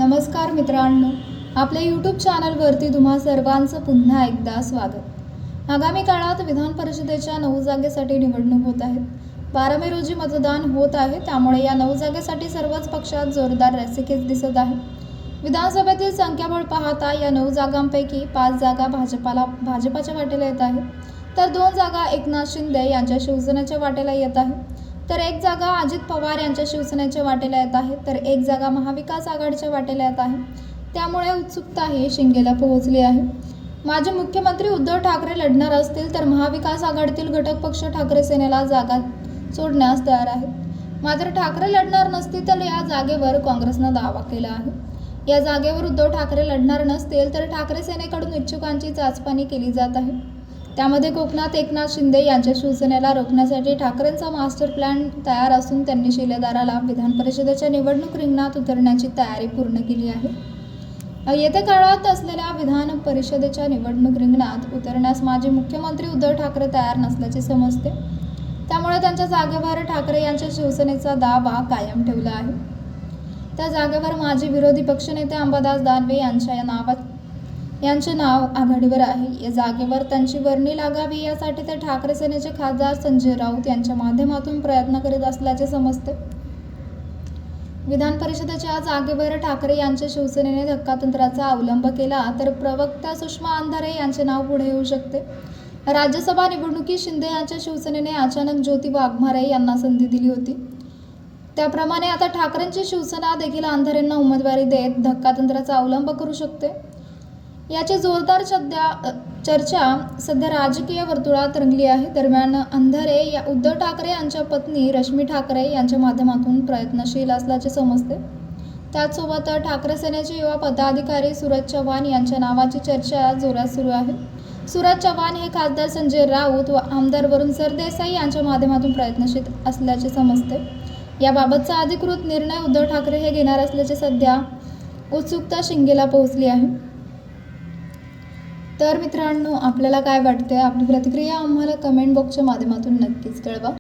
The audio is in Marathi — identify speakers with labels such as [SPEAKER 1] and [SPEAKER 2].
[SPEAKER 1] नमस्कार मित्रांनो, आपल्या यूट्यूब चॅनलवरती तुम्हा सर्वांचं पुन्हा एकदा स्वागत। आगामी काळात विधान परिषदेच्या 9 जागेसाठी निवडणूक होत आहे। 12 मे रोजी मतदान होत आहे, त्यामुळे या 9 जागेसाठी सर्वच पक्षात जोरदार रस्सीखेच दिसत आहे। विधानसभेतील संख्याबळ पाहता या 9 जागांपैकी 5 जागा भाजपाच्या वाटेला येत आहे, तर 2 जागा एकनाथ शिंदे यांच्या शिवसेनेच्या वाटेला येत आहे, तर 1 जागा अजित पवार यांच्या शिवसेनेच्या वाटेला येत आहे, तर 1 जागा महाविकास आघाडीच्या वाटेला येत आहे। त्यामुळे उत्सुकता ही शिंगेला पोहोचली आहे। माजी मुख्यमंत्री उद्धव ठाकरे लढणार असतील तर महाविकास आघाडीतील घटक पक्ष ठाकरे सेनेला जागा सोडण्यास तयार आहेत। मात्र ठाकरे लढणार नसतील तर या जागेवर काँग्रेसनं दावा केला आहे। या जागेवर उद्धव ठाकरे लढणार नसतील तर ठाकरे सेनेकडून इच्छुकांची चाचपणी केली जात आहे। त्यामध्ये कोकणात एकनाथ शिंदे यांच्या शिवसेनेला रोखण्यासाठी ठाकरेंचा मास्टर प्लॅन तयार असून त्यांनी शिलेदाराला विधान परिषदेच्या निवडणूक रिंगणात उतरण्याची तयारी पूर्ण केली आहे। येत्या काळात असलेल्या विधान परिषदेच्या निवडणूक रिंगणात उतरण्यास माजी मुख्यमंत्री उद्धव ठाकरे तयार नसल्याचे समजते, त्यामुळे त्यांच्या जागेवर ठाकरे यांच्या शिवसेनेचा दावा कायम ठेवला आहे। त्या जागेवर माजी विरोधी पक्षनेते अंबादास दानवे यांचे नाव आघाडीवर आहे। या जागेवर त्यांची वर्णी लागावी यासाठी ते ठाकरे सेनेचे खासदार संजय राऊत यांच्या माध्यमातून प्रयत्न करीत असल्याचे समजते। विधान परिषदेच्या जागेवर ठाकरे यांच्या शिवसेनेने धक्कातंत्राचा अवलंब केला तर प्रवक्त्या सुषमा अंधारे यांचे नाव पुढे येऊ शकते। राज्यसभा निवडणुकीत शिंदे यांच्या शिवसेनेने अचानक ज्योती वाघमारे यांना संधी दिली होती, त्याप्रमाणे आता ठाकरेंची शिवसेना देखील अंधारेंना उमेदवारी देत धक्कातंत्राचा अवलंब करू शकते। याची जोरदार चर्चा सध्या राजकीय वर्तुळात रंगली आहे। दरम्यान अंधारे या उद्धव ठाकरे यांच्या पत्नी रश्मी ठाकरे यांच्या माध्यमातून प्रयत्नशील असल्याचे समजते। त्याचसोबत ठाकरे सेनेचे युवा पदाधिकारी सूरज चव्हाण यांच्या नावाची चर्चा जोरात सुरू आहे। सूरज चव्हाण हे खासदार संजय राऊत व आमदार वरुण सरदेसाई यांच्या माध्यमातून प्रयत्नशील असल्याचे समजते। याबाबतचा अधिकृत निर्णय उद्धव ठाकरे हे घेणार असल्याचे सध्या उत्सुकता शिंगेला पोहोचली आहे। तर मित्रांनो, आपल्याला काय वाटते? आपली प्रतिक्रिया आम्हाला कमेंट बॉक्सच्या माध्यमातून नक्कीच कळवा।